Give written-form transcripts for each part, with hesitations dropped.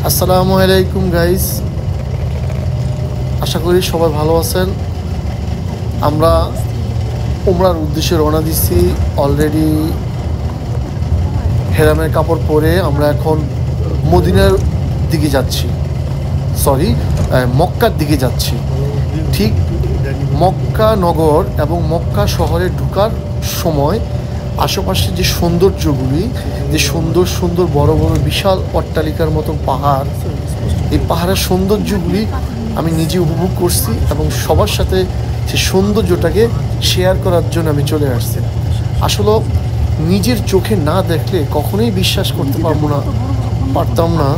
আসসালামু আলাইকুম গাইস, আশা করি সবাই ভালো আছেন। আমরা উমরার উদ্দেশ্যে রওনা দিচ্ছি। অলরেডি হেরামের কাপড় পরে আমরা এখন মদিনার দিকে যাচ্ছি, সরি মক্কার দিকে যাচ্ছি। ঠিক মক্কা নগর এবং মক্কা শহরে ঢোকার সময় আশেপাশে যে সৌন্দর্যগুলি, যে সুন্দর সুন্দর বড় বড় বিশাল অট্টালিকার মতো পাহাড়, এই পাহাড়ের সৌন্দর্যগুলি আমি নিজে উপভোগ করছি এবং সবার সাথে সেই সৌন্দর্যটাকে শেয়ার করার জন্য আমি চলে আসছি। আসলে নিজের চোখে না দেখলে কখনোই বিশ্বাস করতে পারতাম না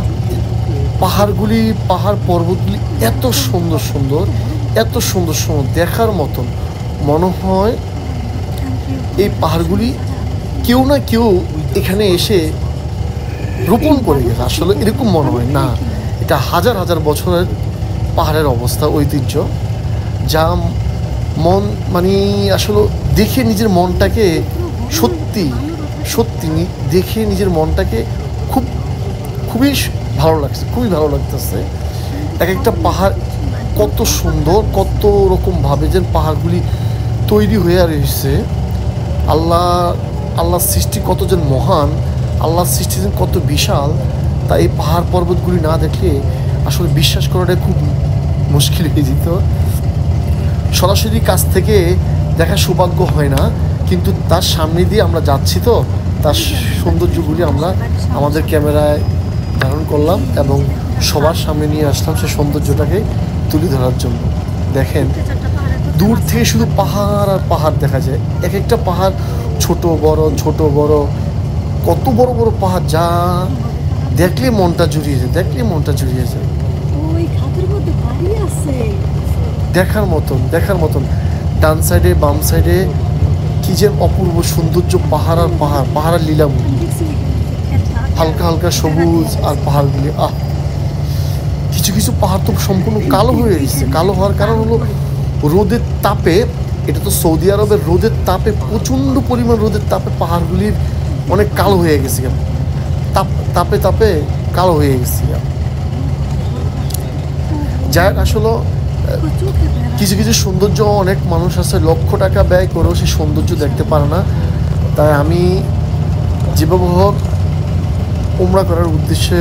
পাহাড়গুলি, পাহাড় পর্বতগুলি এত সুন্দর সুন্দর, এত সুন্দর সুন্দর দেখার মতন। মনে হয় এই পাহাড়গুলি কেউ না কেউ এখানে এসে রোপণ করে গেছে। আসলে এরকম মনে হয় না, এটা হাজার হাজার বছরের পাহাড়ের অবস্থা, ঐতিহ্য, যা মন মানে আসলে দেখে নিজের মনটাকে সত্যি সত্যি দেখে নিজের মনটাকে খুবই ভালো লাগছে, খুবই ভালো লাগতেছে। এক একটা পাহাড় কত সুন্দর, কত রকমভাবে যে পাহাড়গুলি তৈরি হয়ে রয়েছে। আল্লাহর সৃষ্টি কত যেন মহান, আল্লাহর সৃষ্টি যেন কত বিশাল, তাই এই পাহাড় পর্বতগুলি না দেখলে আসলে বিশ্বাস করাটা খুব মুশকিল হয়ে যেত। সরাসরি কাছ থেকে দেখা সৌভাগ্য হয় না, কিন্তু তার সামনে দিয়ে আমরা যাচ্ছি, তো তার সৌন্দর্যগুলি আমরা আমাদের ক্যামেরায় ধারণ করলাম এবং সবার সামনে নিয়ে আসলাম সেই সৌন্দর্যটাকে তুলে ধরার জন্য। দেখেন, দূর থেকে শুধু পাহাড় আর পাহাড় দেখা যায়, এক একটা পাহাড় ছোট বড়, কত বড় বড় পাহাড়, যা দেখলে মনটা জুড়িয়ে যায়, দেখার মতন। ডান সাইডে বাম সাইডে কি যে অপূর্ব সৌন্দর্য, পাহাড় আর পাহাড়ের লীলামূর্তি, হালকা হালকা সবুজ আর পাহাড়গুলি। কিছু কিছু পাহাড় তো সম্পূর্ণ কালো হয়ে গেছে। কালো হওয়ার কারণ হলো রোদের তাপে। এটা তো সৌদি আরবের রোদের তাপে, প্রচণ্ড পরিমাণ রোদের তাপে পাহাড়গুলির অনেক কালো হয়ে গেছে, তাপে কালো হয়ে গেছে। যাই আসলে কিছু কিছু সৌন্দর্য, অনেক মানুষ আছে লক্ষ টাকা ব্যয় করেও সেই সৌন্দর্য দেখতে পারে না। তাই আমি যেভাবে হোক উমরা করার উদ্দেশ্যে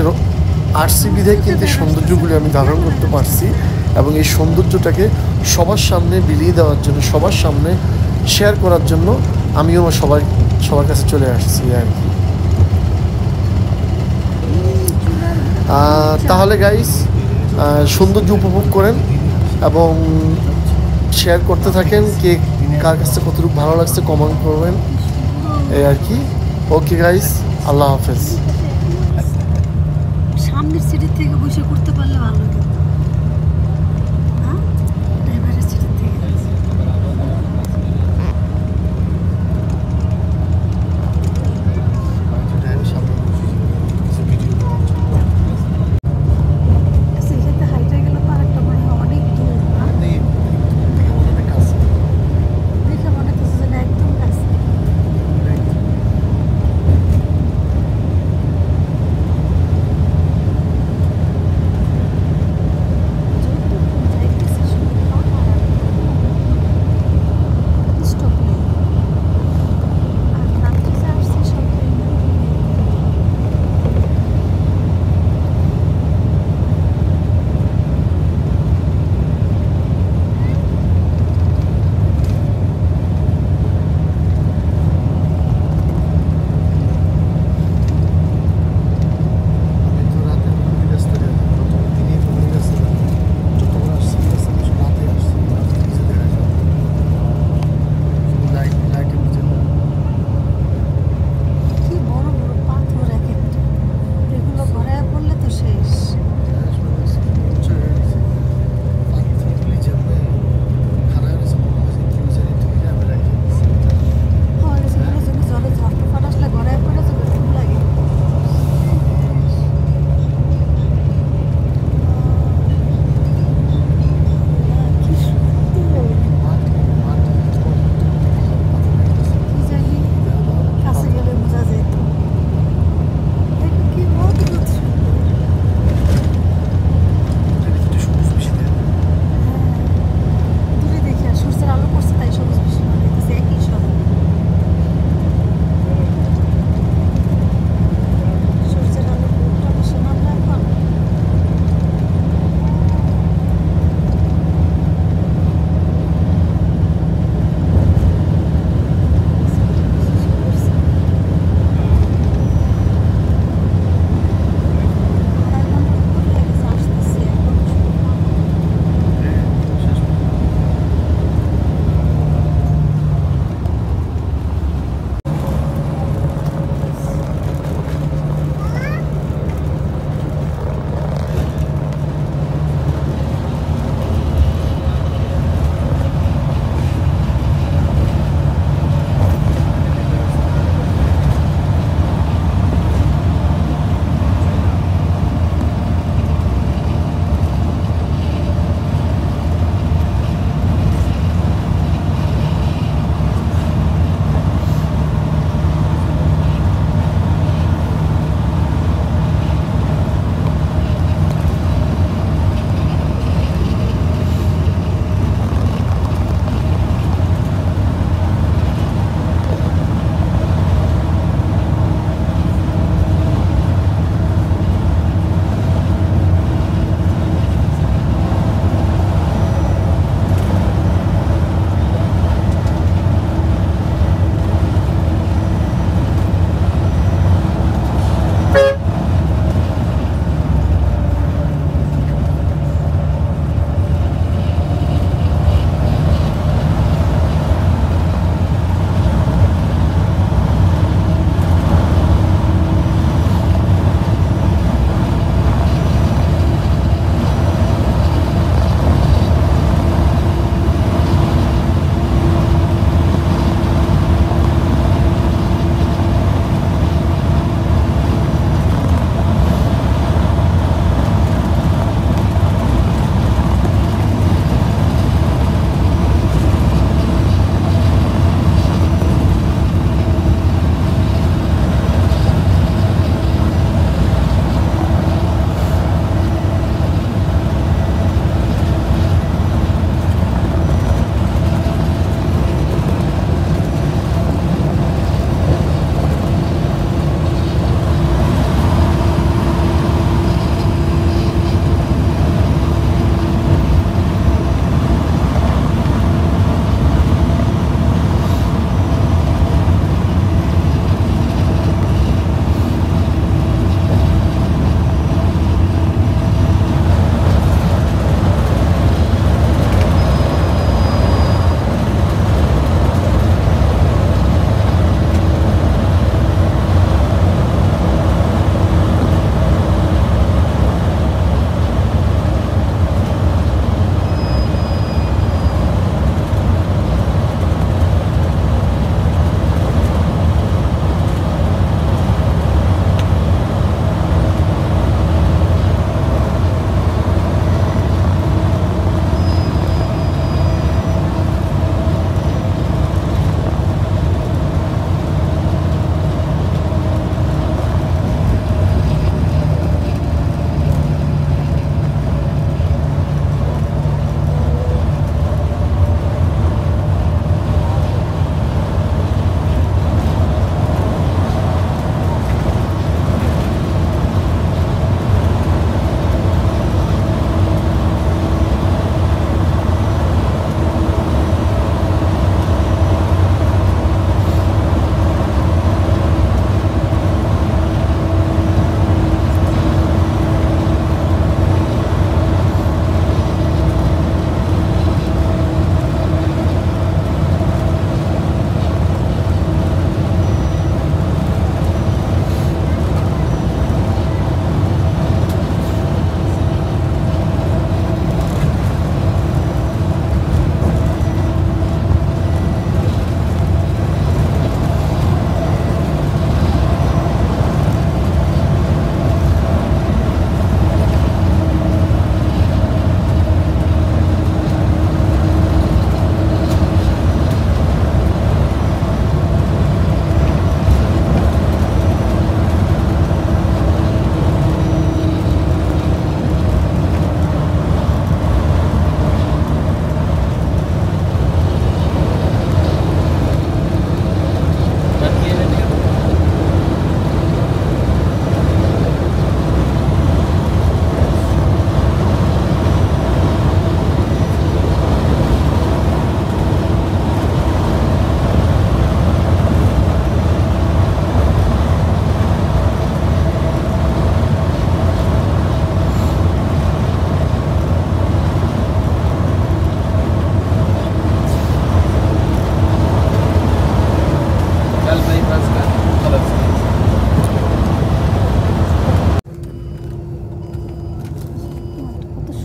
আসছি বিধায় কিন্তু এই সৌন্দর্যগুলি আমি ধারণ করতে পারছি এবং এই সৌন্দর্যটাকে সবার সামনে বিলিয়ে দেওয়ার জন্য, সবার সামনে শেয়ার করার জন্য আমিও সবার কাছে চলে আসছি আর কি। তাহলে গাইস, সৌন্দর্য উপভোগ করেন এবং শেয়ার করতে থাকেন, কে কার কাছে কতটুকু ভালো লাগছে কমেন্ট করবেন, এই আর কি। ওকে গাইস, আল্লাহ হাফেজ। সামনের সিটের থেকে বসে করতে পারলে ভালো হতো।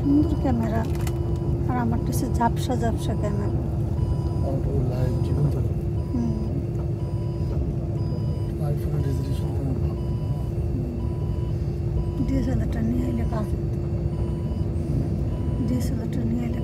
সুন্দর ক্যামেরা, আর আমার কাছে ঝাপসা ঝাপসা ক্যামেরা। লাইভ জীবন ধরে হুম। আইফোনের রেজলিউশন তেমন ভালো। ডিএসএলআরটা নিয়ে এলে কাজ হতো, ডিএসএলআরটা নিয়ে এলে